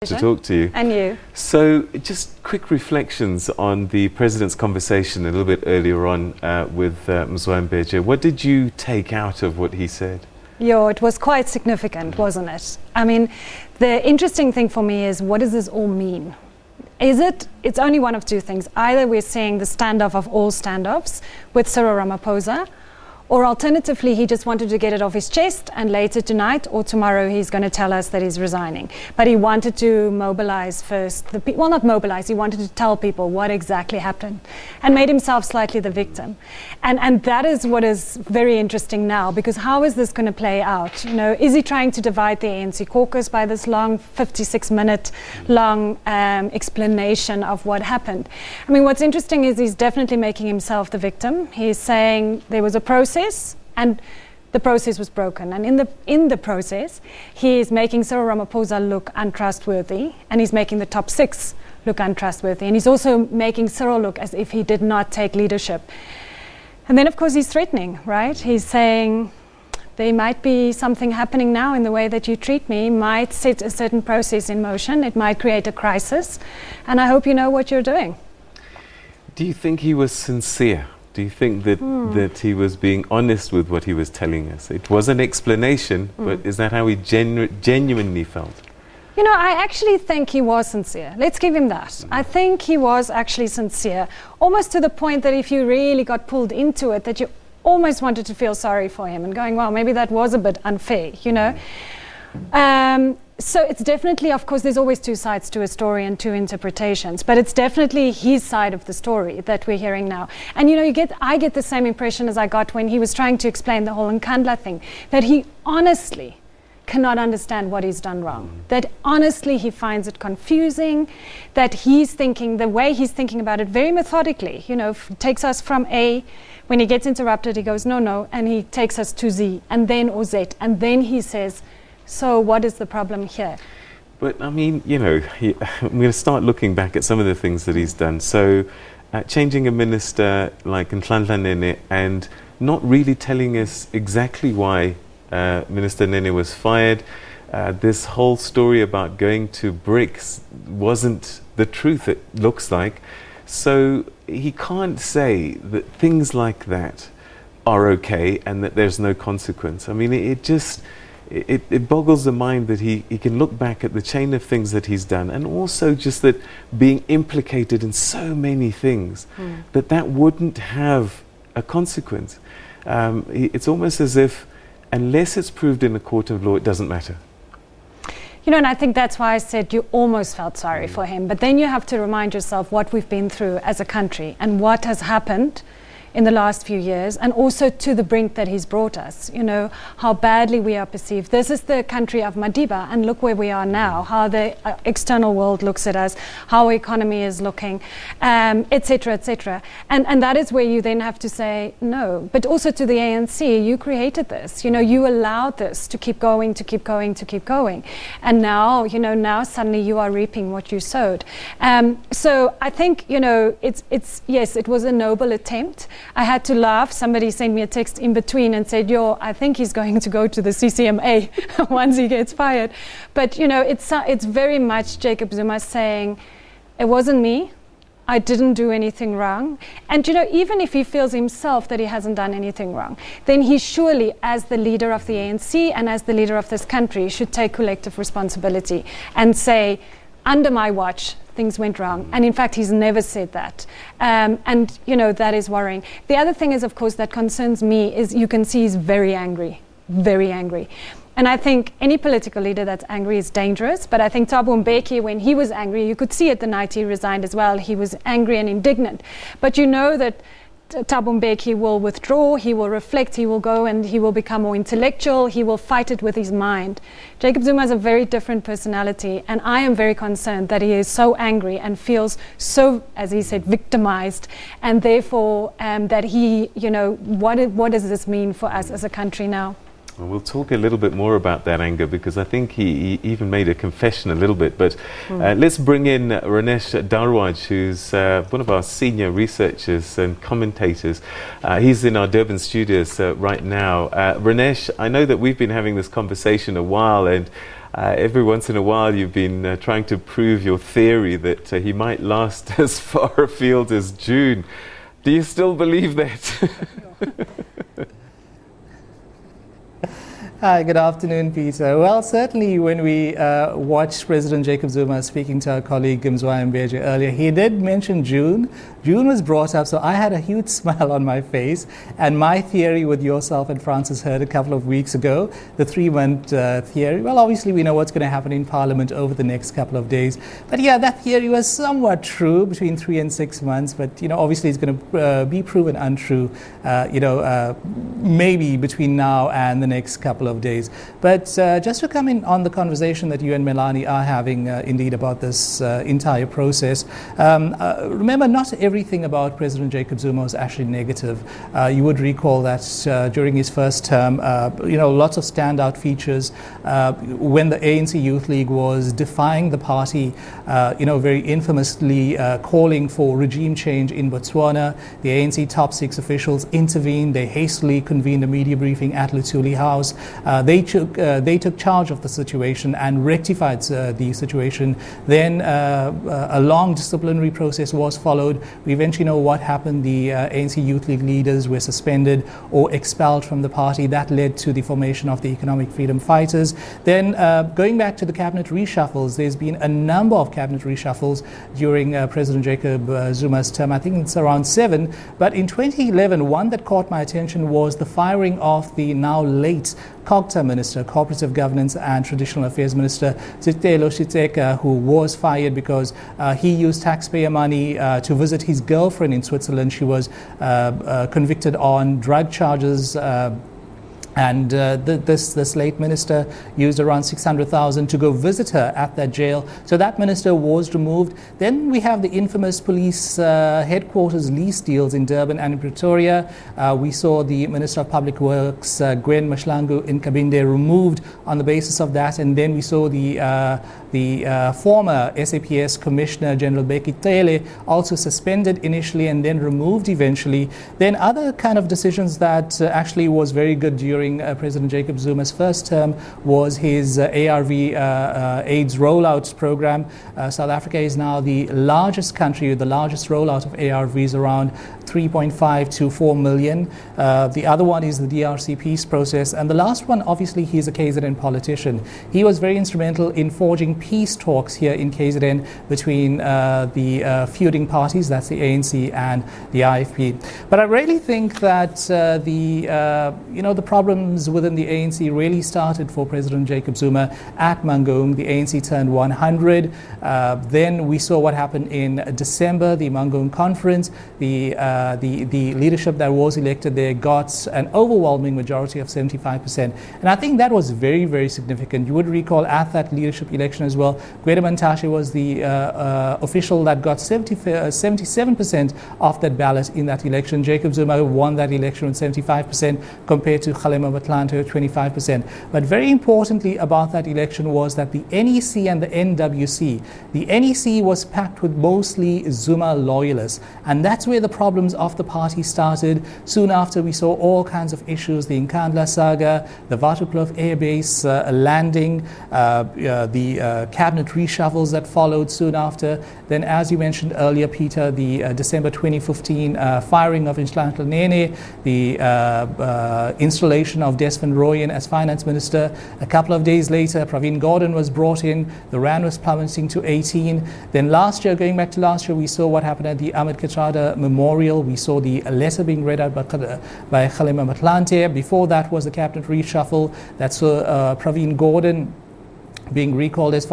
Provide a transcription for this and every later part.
To talk to you. And you. So just quick reflections on the President's conversation a little bit earlier on with Mzwambeje. What did you take out of what he said? Yeah, it was quite significant, wasn't it? I mean, the interesting thing for me is, what does this all mean? It's only one of two things. Either we're seeing the standoff of all standoffs with Cyril Ramaphosa, or alternatively, he just wanted to get it off his chest, and later tonight or tomorrow he's going to tell us that he's resigning. But he wanted to mobilize first, well, not mobilize, he wanted to tell people what exactly happened and made himself slightly the victim. And that is what is very interesting now, because how is this going to play out? You know, is he trying to divide the ANC caucus by this long 56-minute long explanation of what happened? I mean, what's interesting is he's definitely making himself the victim. He's saying there was a process, and the process was broken. And in the process, he is making Cyril Ramaphosa look untrustworthy, and he's making the top six look untrustworthy. And he's also making Cyril look as if he did not take leadership. And then, of course, he's threatening, right? He's saying, there might be something happening now in the way that you treat me, might set a certain process in motion. It might create a crisis. And I hope you know what you're doing. Do you think he was sincere? Do you think that that he was being honest with what he was telling us? It was an explanation, but is that how he genuinely felt? You know, I actually think he was sincere. Let's give him that. I think he was actually sincere, almost to the point that if you really got pulled into it, that you almost wanted to feel sorry for him and going, well, maybe that was a bit unfair, you know? So it's definitely, of course, there's always two sides to a story and two interpretations, but it's definitely his side of the story that we're hearing now. And you know, I get the same impression as I got when he was trying to explain the whole Nkandla thing, that he honestly cannot understand what he's done wrong, that honestly he finds it confusing, that he's thinking, the way he's thinking about it very methodically, you know, takes us from A, when he gets interrupted, he goes, no, and he takes us to Z, and then or Z, and then he says, so what is the problem here? But I mean, you know, I'm going to start looking back at some of the things that he's done. So changing a minister like Nhlanhla Nene and not really telling us exactly why Minister Nene was fired. This whole story about going to BRICS wasn't the truth, it looks like. So he can't say that things like that are okay and that there's no consequence. I mean, it boggles the mind that he can look back at the chain of things that he's done, and also just that being implicated in so many things, that wouldn't have a consequence. It's almost as if, unless it's proved in a court of law, it doesn't matter. You know, and I think that's why I said you almost felt sorry for him. But then you have to remind yourself what we've been through as a country and what has happened in the last few years, and also to the brink that he's brought us, you know, how badly we are perceived. This is the country of Madiba, and look where we are now, how the external world looks at us, how our economy is looking, et cetera, et cetera. And that is where you then have to say no. But also to the ANC, you created this, you know, you allowed this to keep going, to keep going, to keep going. And now, you know, now suddenly you are reaping what you sowed. So I think, you know, yes, it was a noble attempt. I had to laugh. Somebody sent me a text in between and said, I think he's going to go to the CCMA once he gets fired. But, you know, it's very much Jacob Zuma saying, it wasn't me. I didn't do anything wrong. And, you know, even if he feels himself that he hasn't done anything wrong, then he surely, as the leader of the ANC and as the leader of this country, should take collective responsibility and say, under my watch, things went wrong. And in fact, he's never said that. And, you know, that is worrying. The other thing is, of course, that concerns me is you can see he's very angry, very angry. And I think any political leader that's angry is dangerous. But I think Thabo Mbeki, when he was angry, you could see it the night he resigned as well. He was angry and indignant. But you know that Thabo Mbeki will withdraw, he will reflect, he will go and he will become more intellectual, he will fight it with his mind. Jacob Zuma has a very different personality, and I am very concerned that he is so angry and feels so, as he said, victimized, and therefore that he, you know, what does this mean for us as a country now? Well, we'll talk a little bit more about that anger, because I think he even made a confession a little bit. But let's bring in Ranesh Darwaj, who's one of our senior researchers and commentators. He's in our Durban studios right now. Ranesh, I know that we've been having this conversation a while, and every once in a while you've been trying to prove your theory that he might last as far afield as June. Do you still believe that? Hi, good afternoon, Peter. Well, certainly when we watched President Jacob Zuma speaking to our colleague Mzwayo Mbeje earlier, he did mention June. June was brought up, so I had a huge smile on my face. And my theory with yourself and Francis Heard a couple of weeks ago, the 3-month theory, well, obviously we know what's going to happen in Parliament over the next couple of days. But yeah, that theory was somewhat true between 3 and 6 months. But, obviously it's going to be proven untrue, maybe between now and the next couple of days. But just to come in on the conversation that you and Melanie are having indeed about this entire process, remember, not everything about President Jacob Zuma was actually negative. You would recall that during his first term, lots of standout features when the ANC Youth League was defying the party, very infamously calling for regime change in Botswana. The ANC top 6 officials intervened. They hastily convened a media briefing at Luthuli House. They took charge of the situation and rectified the situation. Then a long disciplinary process was followed. We eventually know what happened. The ANC Youth League leaders were suspended or expelled from the party. That led to the formation of the Economic Freedom Fighters. Then going back to the cabinet reshuffles, there's been a number of cabinet reshuffles during President Jacob Zuma's term. I think it's around 7. But in 2011, one that caught my attention was the firing of the now late COGTA Minister, Cooperative Governance and Traditional Affairs Minister, Sitelo Shiteka, who was fired because he used taxpayer money to visit his girlfriend in Switzerland. She was convicted on drug charges. And this late minister used around 600,000 to go visit her at that jail. So that minister was removed. Then we have the infamous police headquarters lease deals in Durban and in Pretoria. We saw the Minister of Public Works, Gwen Mashlangu in Kabinde, removed on the basis of that. And then we saw the former SAPS Commissioner General Beki Tele also suspended initially and then removed eventually. Then other kind of decisions that actually was very good during President Jacob Zuma's first term was his ARV AIDS rollout program. South Africa is now the largest country with the largest rollout of ARVs, around 3.5 to 4 million. The other one is the DRC peace process. And the last one, obviously, he's a KZN politician. He was very instrumental in forging peace talks here in KZN between the feuding parties, that's the ANC and the IFP. But I really think that the problems within the ANC really started for President Jacob Zuma at Mangaung. The ANC turned 100. Then we saw what happened in December, the Mangaung conference. The leadership that was elected there got an overwhelming majority of 75%. And I think that was very, very significant. You would recall at that leadership election as well, Gwede Mantashe was the official that got 77% of that ballot in that election. Jacob Zuma won that election with 75% compared to Kgalema Motlanthe at 25%. But very importantly about that election was that the NEC and the NWC, the NEC was packed with mostly Zuma loyalists. And that's where the problems of the party started. Soon after, we saw all kinds of issues, the Nkandla saga, the Waterkloof Air Base landing, the cabinet reshuffles that followed soon after. Then, as you mentioned earlier, Peter, the December 2015 firing of Nhlanhla Nene, the installation of Desmond Royen as finance minister. A couple of days later, Pravin Gordhan was brought in. The rand was plummeting to 18. Then last year, going back to last year, we saw what happened at the Ahmed Kathrada Memorial. We saw the letter being read out by Kgalema Motlanthe. Before that was the cabinet reshuffle. That saw Pravin Gordhan being recalled as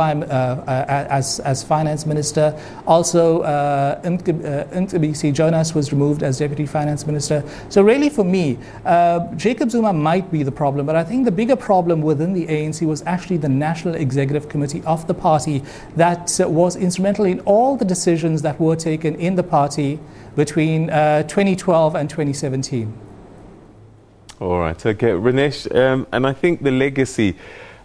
finance minister. Also, SABC Jonas was removed as deputy finance minister. So really for me, Jacob Zuma might be the problem, but I think the bigger problem within the ANC was actually the National Executive Committee of the party that was instrumental in all the decisions that were taken in the party between 2012 and 2017. All right, okay, Ranesh, and I think the legacy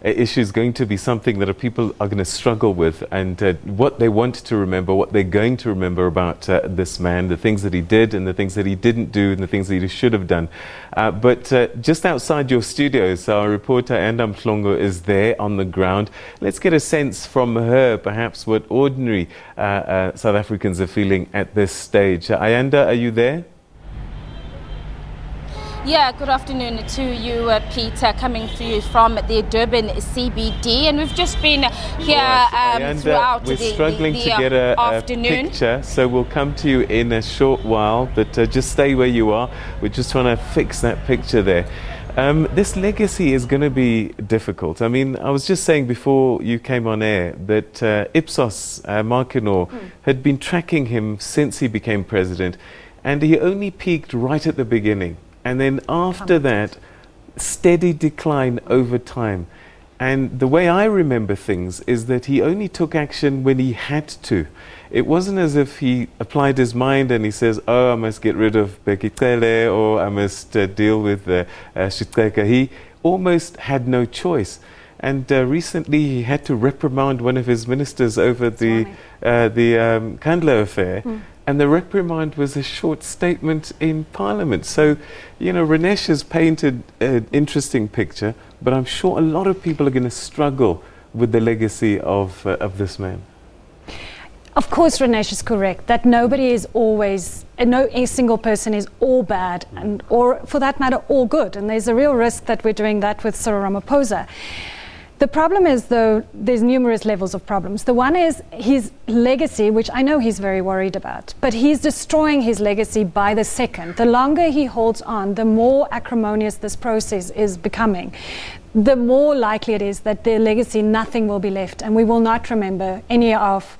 issue is going to be something that people are going to struggle with, and what they want to remember, what they're going to remember about this man, the things that he did and the things that he didn't do and the things that he should have done. But just outside your studios, our reporter Ayanda Mhlongo is there on the ground. Let's get a sense from her, perhaps, what ordinary South Africans are feeling at this stage. Ayanda, are you there? Yeah, good afternoon to you, Peter, coming to you from the Durban CBD. And we've just been here throughout we're struggling to get a picture, so we'll come to you in a short while, but just stay where you are. We're just trying to fix that picture there. This legacy is going to be difficult. I mean, I was just saying before you came on air that Ipsos Markinor had been tracking him since he became president, and he only peaked right at the beginning. And then after that, steady decline over time. And the way I remember things is that he only took action when he had to. It wasn't as if he applied his mind and he says, oh, I must get rid of Bekitele, or I must deal with Shiteka. He almost had no choice. And recently he had to reprimand one of his ministers over the Kandla affair. And the reprimand was a short statement in Parliament. So, you know, Ranesh has painted an interesting picture, but I'm sure a lot of people are going to struggle with the legacy of this man. Of course, Ranesh is correct that nobody is always, no a single person is all bad, and or for that matter, all good. And there's a real risk that we're doing that with Cyril Ramaphosa. The problem is, though, there's numerous levels of problems. The one is his legacy, which I know he's very worried about, but he's destroying his legacy by the second. The longer he holds on, the more acrimonious this process is becoming. The more likely it is that their legacy, nothing will be left, and we will not remember any of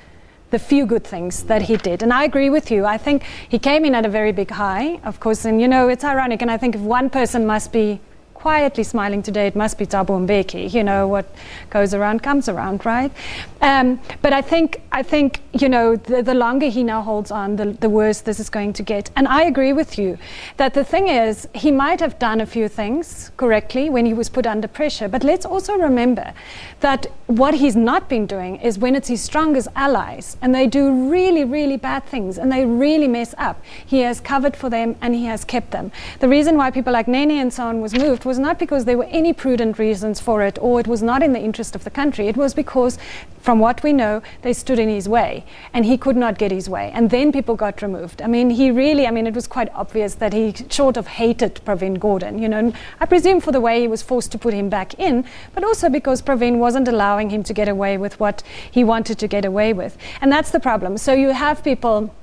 the few good things that he did. And I agree with you. I think he came in at a very big high, of course, and, you know, it's ironic, and I think if one person must be quietly smiling today, it must be Thabo Mbeki. You know, what goes around comes around, right? But I think you know, the longer he now holds on, the worse this is going to get. And I agree with you that the thing is, he might have done a few things correctly when he was put under pressure, but let's also remember that what he's not been doing is when it's his strongest allies and they do really, really bad things and they really mess up, he has covered for them and he has kept them. The reason why people like Nene and so on was moved was not because there were any prudent reasons for it, or it was not in the interest of the country. It was because, from what we know, they stood in his way and he could not get his way, and then people got removed. I mean, it was quite obvious that he sort of hated Pravin Gordhan, you know, and I presume for the way he was forced to put him back in, but also because Pravin wasn't allowing him to get away with what he wanted to get away with. And that's the problem. So you have people,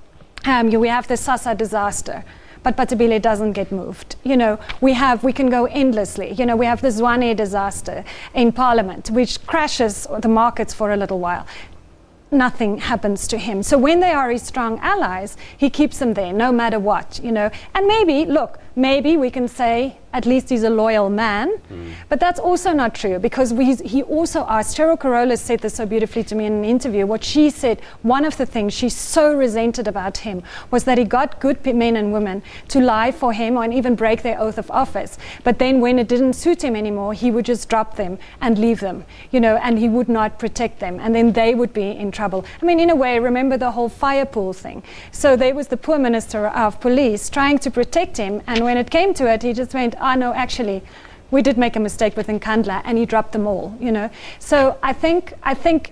we have the Sasa disaster, but Patabile doesn't get moved. You know, we can go endlessly. You know, we have the Zwane disaster in Parliament, which crashes the markets for a little while. Nothing happens to him. So when they are his strong allies, he keeps them there no matter what, you know. And maybe we can say at least he's a loyal man, but that's also not true, because he also asked, Cheryl Carolus said this so beautifully to me in an interview, what she said, one of the things she so resented about him was that he got good men and women to lie for him and even break their oath of office, but then when it didn't suit him anymore, he would just drop them and leave them, you know, and he would not protect them, and then they would be in trouble. I mean, in a way, remember the whole Firepool thing. So there was the poor Minister of Police trying to protect him, and when it came to it, he just went, oh no, actually, we did make a mistake with Nkandla, and he dropped them all, you know. So I think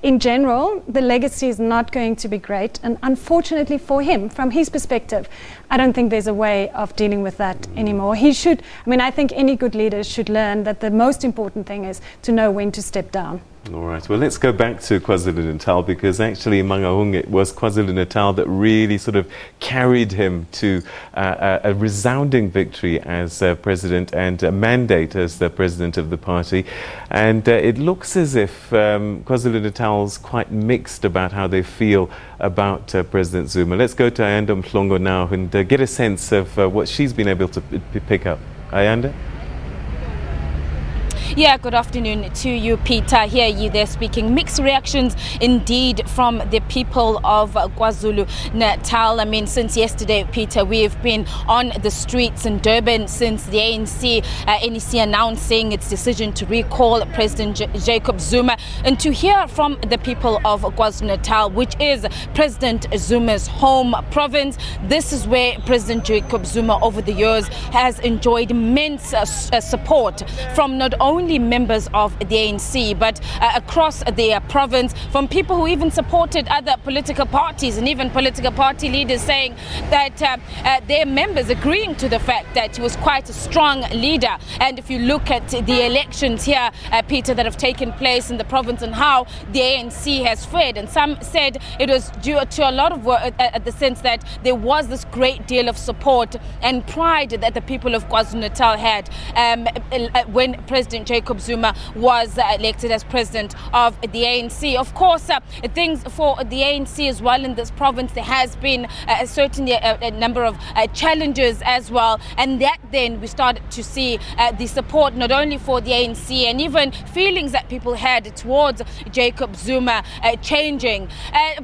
in general, the legacy is not going to be great, and unfortunately for him, from his perspective, I don't think there's a way of dealing with that anymore. I think any good leader should learn that the most important thing is to know when to step down. All right, well, let's go back to KwaZulu-Natal, because actually, Mangaung, it was KwaZulu-Natal that really sort of carried him to a resounding victory as president and a mandate as the president of the party. And it looks as if KwaZulu-Natal's quite mixed about how they feel about President Zuma. Let's go to Ayanda Mhlongo now and get a sense of what she's been able to pick up. Ayanda? Yeah, good afternoon to you, Peter. Hear you there speaking. Mixed reactions indeed from the people of KwaZulu-Natal. I mean, since yesterday, Peter, we've been on the streets in Durban since the NEC announcing its decision to recall President Jacob Zuma, and to hear from the people of KwaZulu-Natal, which is President Zuma's home province. This is where President Jacob Zuma over the years has enjoyed immense support from not only members of the ANC but across the province, from people who even supported other political parties and even political party leaders, saying that their members agreeing to the fact that he was quite a strong leader. And if you look at the elections here, Peter, that have taken place in the province and how the ANC has fared, and some said it was due to a lot of work, the sense that there was this great deal of support and pride that the people of KwaZulu-Natal had when President Jacob Zuma was elected as president of the ANC. Of course, things for the ANC as well in this province, there has been certainly a number of challenges as well, and that then we started to see the support not only for the ANC and even feelings that people had towards Jacob Zuma changing.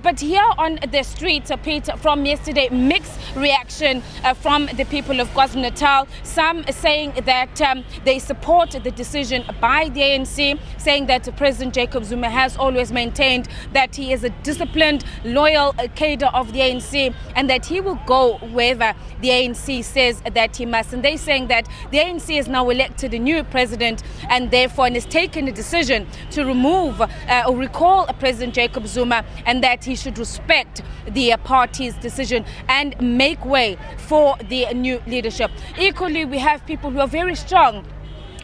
But here on the streets, Peter, from yesterday, mixed reaction from the people of KwaZulu-Natal. Some saying that they support the decision by the ANC, saying that President Jacob Zuma has always maintained that he is a disciplined, loyal cadre of the ANC and that he will go wherever the ANC says that he must. And they're saying that the ANC has now elected a new president and therefore has taken a decision to remove or recall President Jacob Zuma, and that he should respect the party's decision and make way for the new leadership. Equally, we have people who are very strong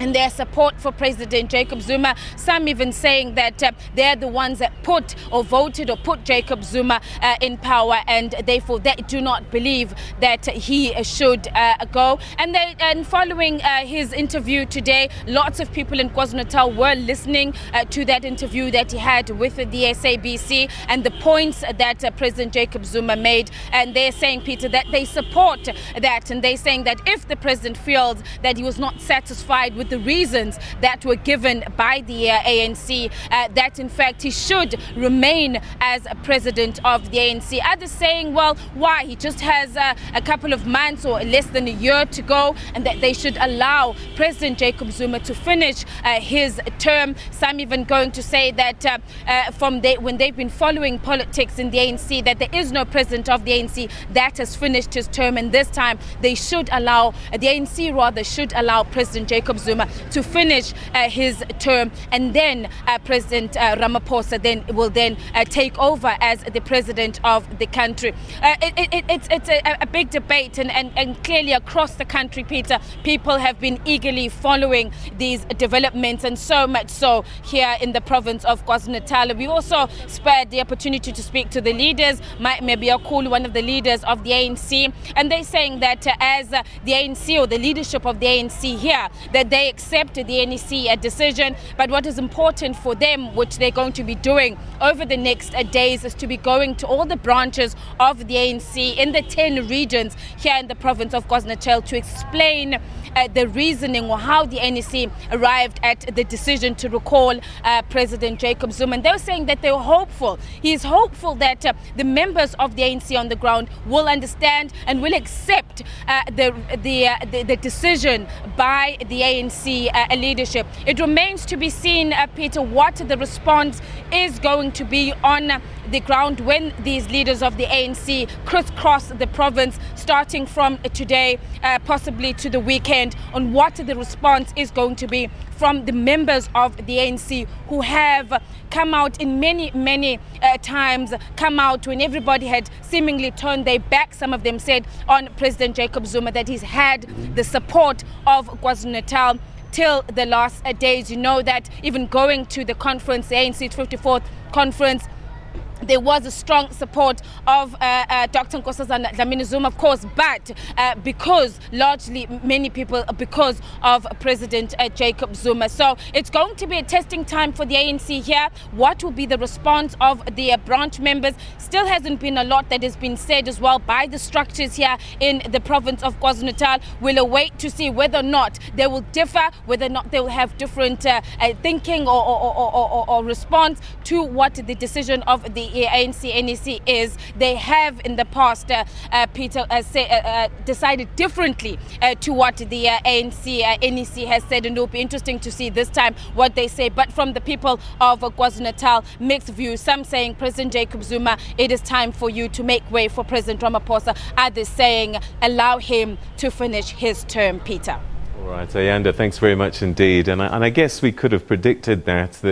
in their support for President Jacob Zuma, some even saying that they're the ones that put or voted or put Jacob Zuma in power, and therefore they do not believe that he should go. And following his interview today, lots of people in KwaZulu-Natal were listening to that interview that he had with the SABC and the points that President Jacob Zuma made, and they're saying, Peter, that they support that, and they're saying that if the president feels that he was not satisfied with the reasons that were given by the ANC, that in fact he should remain as a president of the ANC. Others saying, well, why? He just has a couple of months or less than a year to go, and that they should allow President Jacob Zuma to finish his term. Some even going to say that when they've been following politics in the ANC, that there is no president of the ANC that has finished his term, and this time they should allow, the ANC rather should allow President Jacob Zuma to finish his term, and then President Ramaphosa will take over as the president of the country. It's a big debate, and clearly across the country, Peter, people have been eagerly following these developments, and so much so here in the province of KwaZulu-Natal. We also spared the opportunity to speak to the leaders, maybe Akulu, one of the leaders of the ANC, and they're saying that as the ANC or the leadership of the ANC here, that they accept the NEC decision, but what is important for them, which they're going to be doing over the next days, is to be going to all the branches of the ANC in the 10 regions here in the province of KwaZulu-Natal to explain the reasoning or how the NEC arrived at the decision to recall President Jacob Zuma. And they were saying that they were hopeful. He is hopeful that the members of the ANC on the ground will understand and will accept the decision by the ANC leadership. It remains to be seen, Peter, what the response is going to be on the ground when these leaders of the ANC crisscross the province, starting from today, possibly to the weekend, on what the response is going to be from the members of the ANC who have come out in many times, come out when everybody had seemingly turned their back. Some of them said on President Jacob Zuma that he's had the support of KwaZulu-Natal till the last days. You know that even going to the conference, the ANC's 54th conference, there was a strong support of Dr. Nkosazana Dlamini Zuma, of course, but because largely many people, because of President Jacob Zuma. So it's going to be a testing time for the ANC here. What will be the response of the branch members? Still hasn't been a lot that has been said as well by the structures here in the province of KwaZulu-Natal. We'll await to see whether or not they will differ, whether or not they will have different thinking or response to what the decision of the ANC-NEC is. They have in the past, Peter, decided differently to what the ANC-NEC has said, and it will be interesting to see this time what they say. But from the people of KwaZulu-Natal, mixed views. Some saying, President Jacob Zuma, it is time for you to make way for President Ramaphosa. Others saying, allow him to finish his term, Peter. All right, Ayanda, thanks very much indeed. And I guess we could have predicted that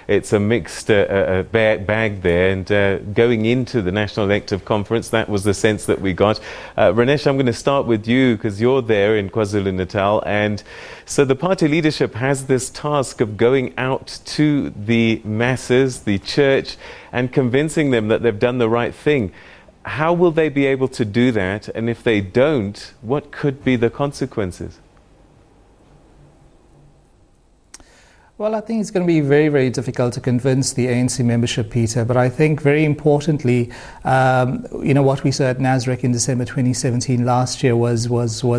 it's a mixed bag there. And going into the National Elective Conference, that was the sense that we got. Ranesh, I'm going to start with you because you're there in KwaZulu-Natal. And so the party leadership has this task of going out to the masses, the church, and convincing them that they've done the right thing. How will they be able to do that? And if they don't, what could be the consequences? Well, I think it's going to be very, very difficult to convince the ANC membership, Peter. But I think very importantly, what we saw at NASREC in December 2017 last year was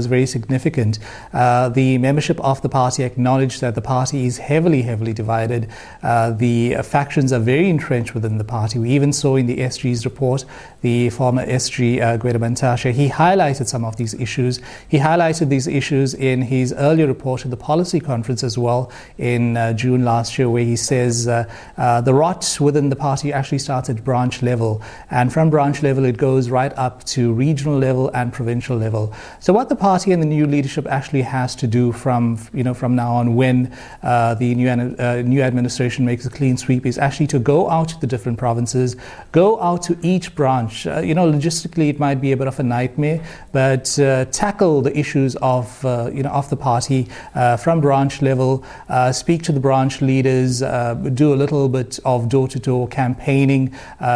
very significant. The membership of the party acknowledged that the party is heavily, heavily divided. The factions are very entrenched within the party. We even saw in the SG's report, the former SG, Gwede Mantashe, he highlighted some of these issues. He highlighted these issues in his earlier report at the policy conference as well in June last year, where he says the rot within the party actually starts at branch level, and from branch level it goes right up to regional level and provincial level. So what the party and the new leadership actually has to do from now on, when the new administration makes a clean sweep, is actually to go out to the different provinces, go out to each branch. Logistically it might be a bit of a nightmare, but tackle the issues of the party from branch level, speak to the branch leaders, do a little bit of door-to-door campaigning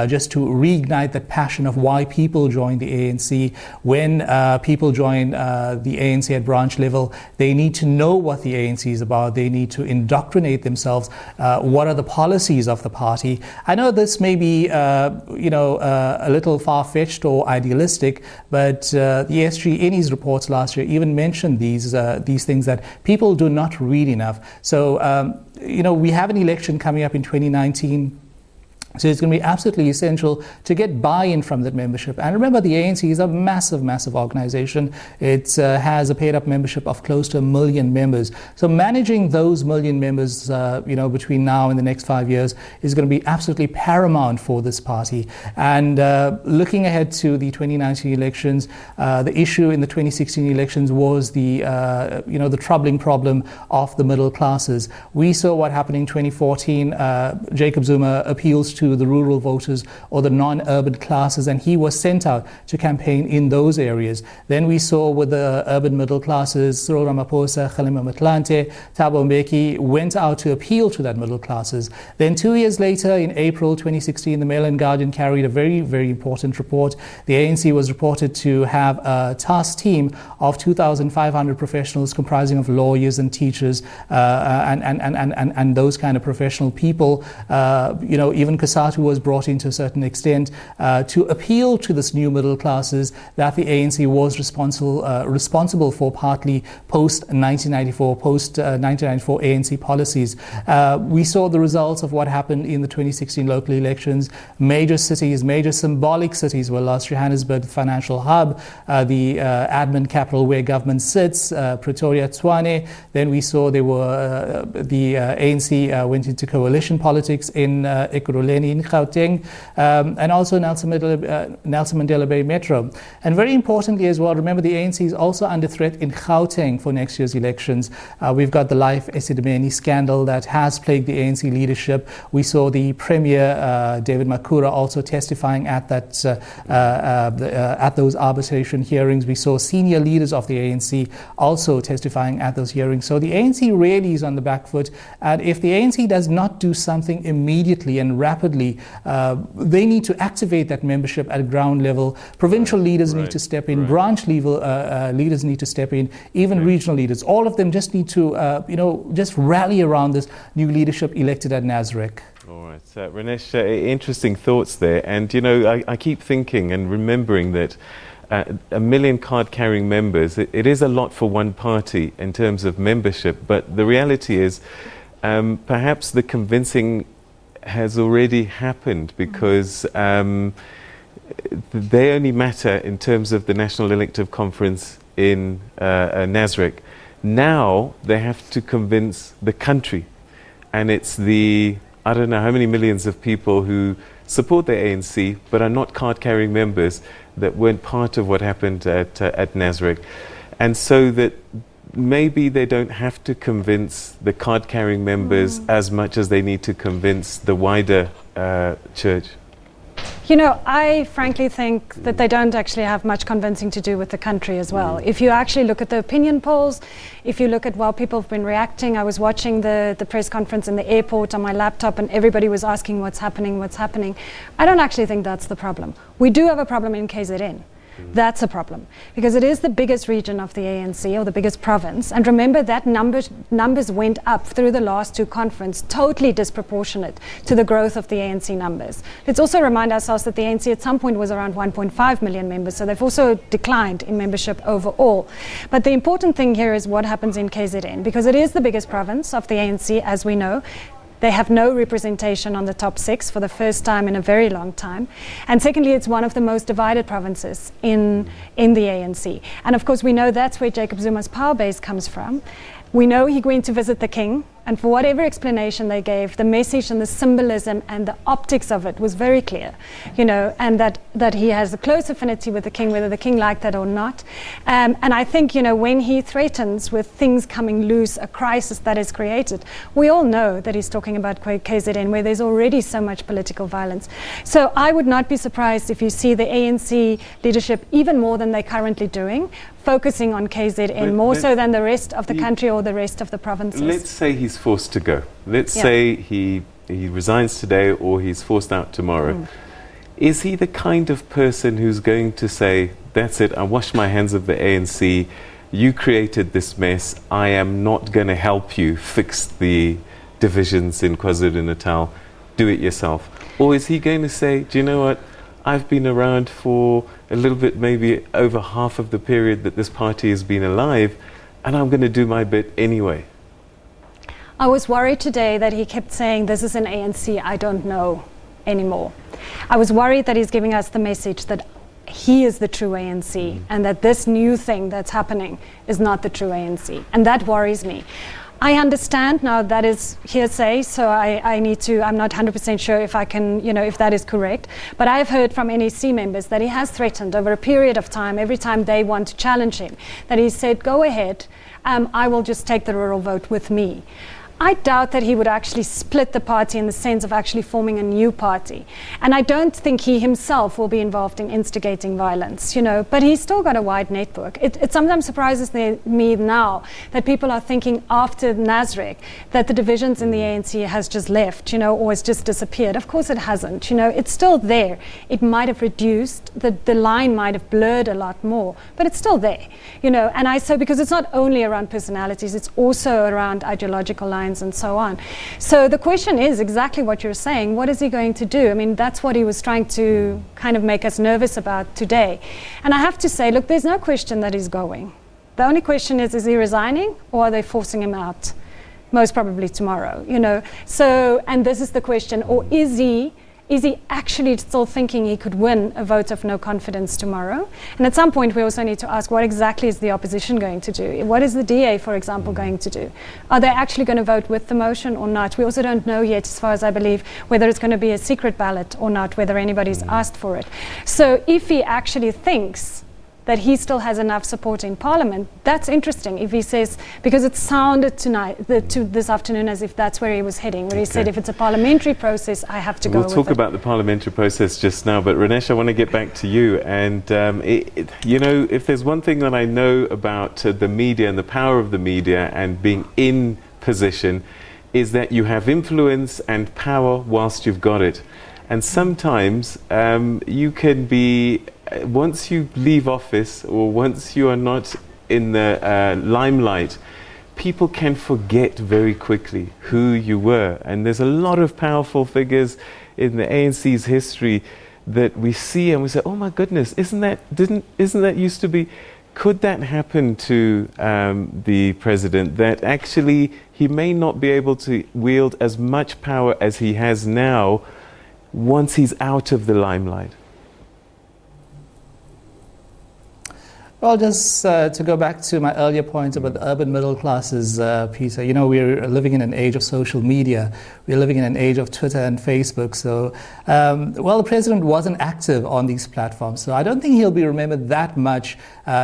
just to reignite that passion of why people join the ANC. When people join the ANC at branch level, they need to know what the ANC is about. They need to indoctrinate themselves. What are the policies of the party? I know this may be a little far-fetched or idealistic, but the SG in his reports last year even mentioned these things that people do not read enough. So we have an election coming up in 2019. So it's going to be absolutely essential to get buy-in from that membership. And remember, the ANC is a massive, massive organization. It has a paid-up membership of close to 1 million members. So managing those 1 million members, between now and the next 5 years is going to be absolutely paramount for this party. And looking ahead to the 2019 elections, the issue in the 2016 elections was the troubling problem of the middle classes. We saw what happened in 2014. Jacob Zuma appeals to the rural voters or the non-urban classes, and he was sent out to campaign in those areas. Then we saw with the urban middle classes, Cyril Ramaphosa, Kgalema Motlanthe, Thabo Mbeki went out to appeal to that middle classes. Then 2 years later, in April 2016, the Mail and Guardian carried a very, very important report. The ANC was reported to have a task team of 2,500 professionals comprising of lawyers and teachers and those kind of professional people. Even Kasatu was brought in to a certain extent to appeal to this new middle classes that the ANC was responsible for, partly post-1994 ANC policies. We saw the results of what happened in the 2016 local elections. Major symbolic cities were lost. Johannesburg, the financial hub, the admin capital where government sits, Pretoria, Tshwane. Then we saw the ANC went into coalition politics in Ekurhuleni in Gauteng, and also Nelson Mandela Bay Metro. And very importantly as well, remember the ANC is also under threat in Gauteng for next year's elections. We've got the Life Esidimeni scandal that has plagued the ANC leadership. We saw the Premier, David Makura, also testifying at those arbitration hearings. We saw senior leaders of the ANC also testifying at those hearings. So the ANC really is on the back foot, and if the ANC does not do something immediately and rapidly secondly, they need to activate that membership at ground level. Provincial leaders need to step in, branch level leaders need to step in, even regional leaders. All of them just need to, just rally around this new leadership elected at Nasrec. All right, Ranesh, interesting thoughts there. And, I keep thinking and remembering that 1 million card-carrying members, it is a lot for one party in terms of membership, but the reality is perhaps the convincing has already happened because they only matter in terms of the National Elective Conference in Nasrec. Now they have to convince the country, and it's I don't know how many millions of people who support the ANC but are not card-carrying members that weren't part of what happened at Nasrec. And so that maybe they don't have to convince the card-carrying members as much as they need to convince the wider church. I frankly think that they don't actually have much convincing to do with the country as well. If you actually look at the opinion polls, if you look at how people have been reacting, I was watching the press conference in the airport on my laptop and everybody was asking what's happening. I don't actually think that's the problem. We do have a problem in KZN. That's a problem because it is the biggest region of the ANC or the biggest province. And remember that numbers went up through the last two conferences, totally disproportionate to the growth of the ANC numbers. Let's also remind ourselves that the ANC at some point was around 1.5 million members. So they've also declined in membership overall. But the important thing here is what happens in KZN because it is the biggest province of the ANC, as we know. They have no representation on the top 6 for the first time in a very long time. And secondly, it's one of the most divided provinces in the ANC. And of course, we know that's where Jacob Zuma's power base comes from. We know he went to visit the king, and for whatever explanation they gave, the message and the symbolism and the optics of it was very clear, and that he has a close affinity with the king, whether the king liked that or not. And I think, when he threatens with things coming loose, a crisis that is created, we all know that he's talking about KZN, where there's already so much political violence. So I would not be surprised if you see the ANC leadership, even more than they're currently doing, focusing on KZN more so than the rest of the country or the rest of the provinces. Let's say he's forced to go. Let's say he resigns today or he's forced out tomorrow. Is he the kind of person who's going to say, that's it, I wash my hands of the ANC, you created this mess, I am not going to help you fix the divisions in KwaZulu-Natal, do it yourself? Or is he going to say, do you know what, I've been around for a little bit, maybe over half of the period that this party has been alive, and I'm going to do my bit anyway? I was worried today that he kept saying, this is an ANC I don't know anymore. I was worried that he's giving us the message that he is the true ANC and that this new thing that's happening is not the true ANC. And that worries me. I understand now that is hearsay, so I'm not 100% sure if I can, if that is correct. But I've heard from NEC members that he has threatened over a period of time, every time they want to challenge him, that he said, go ahead, I will just take the rural vote with me. I doubt that he would actually split the party in the sense of actually forming a new party. And I don't think he himself will be involved in instigating violence, but he's still got a wide network. It sometimes surprises me now that people are thinking after Nasrec that the divisions in the ANC has just left, or has just disappeared. Of course it hasn't, it's still there. It might have reduced, the line might have blurred a lot more, but it's still there, and because it's not only around personalities, it's also around ideological lines and so on. So the question is exactly what you're saying. What is he going to do? I mean, that's what he was trying to kind of make us nervous about today. And I have to say, look, there's no question that he's going. The only question is he resigning or are they forcing him out? Most probably tomorrow, So, and this is the question, or is he actually still thinking he could win a vote of no confidence tomorrow? And at some point we also need to ask, what exactly is the opposition going to do? What is the DA, for example, going to do? Are they actually going to vote with the motion or not? We also don't know yet, as far as I believe, whether it's going to be a secret ballot or not, whether anybody's asked for it. So if he actually thinks that he still has enough support in Parliament, that's interesting. If he says, because it sounded this afternoon as if that's where he was heading, where he said if it's a parliamentary process, I have to go with it. We'll talk about the parliamentary process just now, but Ranesh, I want to get back to you. And, if there's one thing that I know about the media and the power of the media and being in position, is that you have influence and power whilst you've got it. And sometimes you can be, once you leave office or once you are not in the limelight, people can forget very quickly who you were. And there's a lot of powerful figures in the ANC's history that we see and we say, oh my goodness, isn't that used to be? Could that happen to the president, that actually he may not be able to wield as much power as he has now once he's out of the limelight? Well, just to go back to my earlier point about the urban middle classes, Peter, you know, we're living in an age of social media. We're living in an age of Twitter and Facebook. So, well, the president wasn't active on these platforms. So I don't think he'll be remembered that much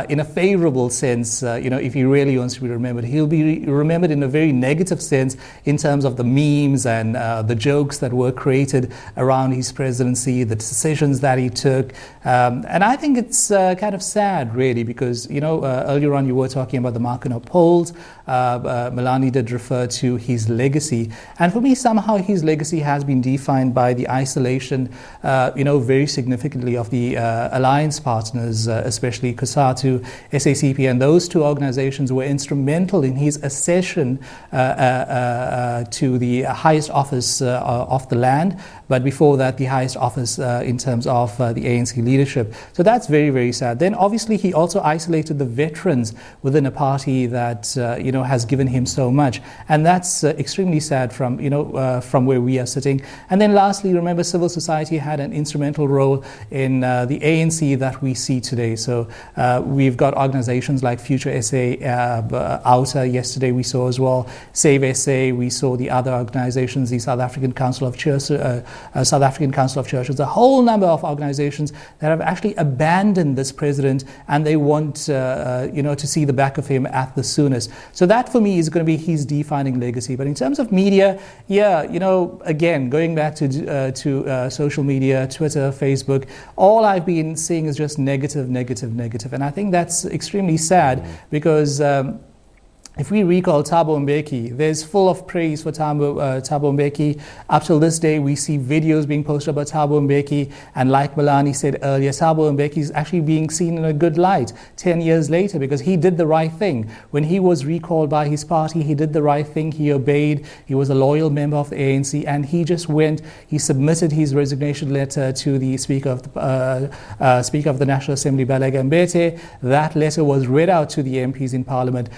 in a favorable sense, you know, if he really wants to be remembered. He'll be remembered in a very negative sense in terms of the memes and the jokes that were created around his presidency, the decisions that he took. And I think it's kind of sad, really, because, you know, earlier on you were talking about the Markino polls. Melanie did refer to his legacy. And for me, somehow his legacy has been defined by the isolation, you know, very significantly of the alliance partners, especially COSATU, SACP, and those two organizations were instrumental in his accession to the highest office of the land. But before that, the highest office in terms of the ANC leadership. So that's very, very sad. Then obviously he also isolated the veterans within a party that, you know, has given him so much. And that's extremely sad from, you know, from where we are sitting. And then lastly, remember, civil society had an instrumental role in the ANC that we see today. So we've got organizations like Future SA, Outer yesterday we saw as well, Save SA, we saw the other organizations, the South African Council of Churches, a whole number of organizations that have actually abandoned this president, and they want you know, to see the back of him at the soonest. So that for me is going to be his defining legacy. But in terms of media, yeah, you know, again, going back to social media, Twitter, Facebook, all I've been seeing is just negative. And I think that's extremely sad because if we recall Thabo Mbeki, there's full of praise for Thabo Mbeki. Up till this day, we see videos being posted about Thabo Mbeki. And like Melanie said earlier, Thabo Mbeki is actually being seen in a good light 10 years later because he did the right thing. When he was recalled by his party, he did the right thing. He obeyed. He was a loyal member of the ANC. And he just went, he submitted his resignation letter to the Speaker of the National Assembly, Baleka Mbete. That letter was read out to the MPs in Parliament.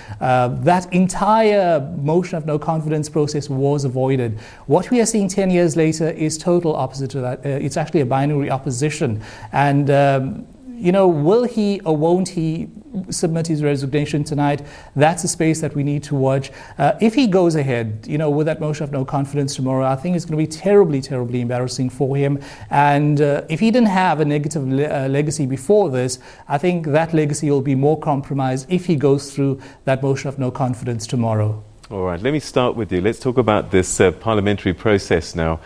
That entire motion of no confidence process was avoided. What we are seeing 10 years later is total opposite to that. It's actually a binary opposition. And, you know, will he or won't he submit his resignation tonight? That's a space that we need to watch. If he goes ahead, you know, with that motion of no confidence tomorrow, I think it's going to be terribly embarrassing for him. And if he didn't have a negative legacy before this, I think that legacy will be more compromised if he goes through that motion of no confidence tomorrow. All right, let me start with you. Let's talk about this parliamentary process now.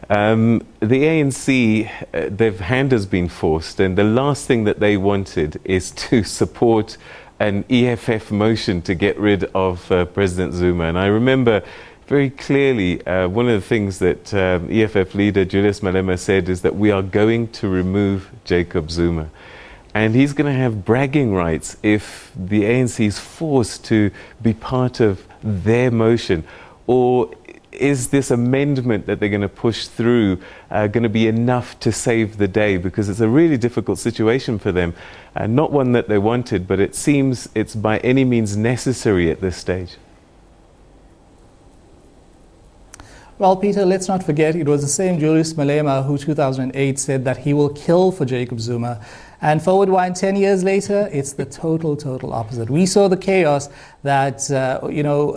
The ANC, their hand has been forced, and the last thing that they wanted is to support an EFF motion to get rid of President Zuma. And I remember very clearly one of the things that EFF leader Julius Malema said is that we are going to remove Jacob Zuma. And he's going to have bragging rights if the ANC is forced to be part of their motion. Or is this amendment that they're going to push through going to be enough to save the day? Because it's a really difficult situation for them. Not one that they wanted, but it seems it's by any means necessary at this stage. Well, Peter, let's not forget it was the same Julius Malema who 2008 said that he will kill for Jacob Zuma. And forward wind 10 years later, it's the total opposite. We saw the chaos that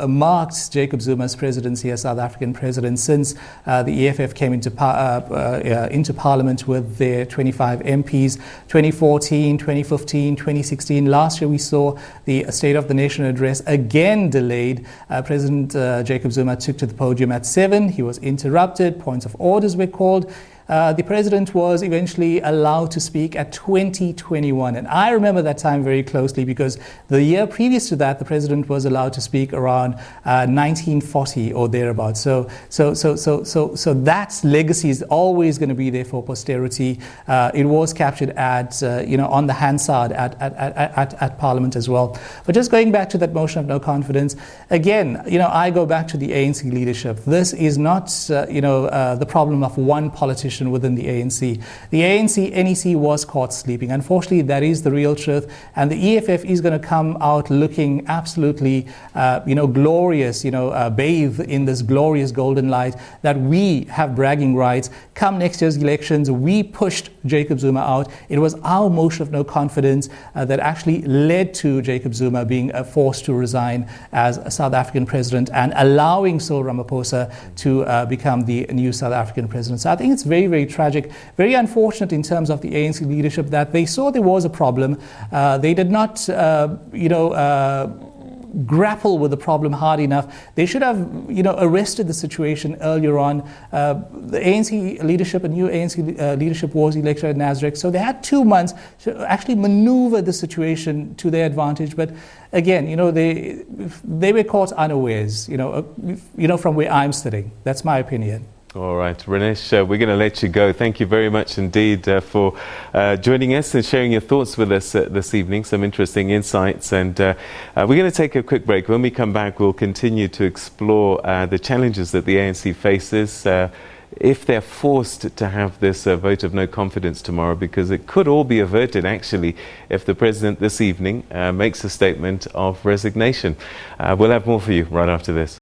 marked Jacob Zuma's presidency as South African president since the EFF came into Parliament with their 25 MPs, 2014, 2015, 2016. Last year we saw the State of the Nation address again delayed. President Jacob Zuma took to the podium at 7. He was interrupted. Points of orders were called. the president was eventually allowed to speak at 2021. And I remember that time very closely because the year previous to that, the president was allowed to speak around 1940 or thereabouts. So that legacy is always going to be there for posterity. It was captured at, on the Hansard at Parliament as well. But just going back to that motion of no confidence, again, I go back to the ANC leadership. This is not, the problem of one politician within the ANC. The ANC, NEC was caught sleeping. Unfortunately, that is the real truth. And the EFF is going to come out looking absolutely, glorious, bathed in this glorious golden light that we have bragging rights. Come next year's elections, we pushed Jacob Zuma out. It was our motion of no confidence that actually led to Jacob Zuma being forced to resign as a South African president and allowing Cyril Ramaphosa to become the new South African president. So I think it's very, very tragic, very unfortunate in terms of the ANC leadership that they saw there was a problem. They did not, grapple with the problem hard enough. They should have, arrested the situation earlier on. The ANC leadership, a new ANC leadership was elected at Nasrec, so they had 2 months to actually maneuver the situation to their advantage. But again, they were caught unawares, from where I'm sitting. That's my opinion. All right, Ranesh, we're going to let you go. Thank you very much indeed for joining us and sharing your thoughts with us this evening. Some interesting insights. And we're going to take a quick break. When we come back, we'll continue to explore the challenges that the ANC faces if they're forced to have this vote of no confidence tomorrow, because it could all be averted, actually, if the president this evening makes a statement of resignation. We'll have more for you right after this.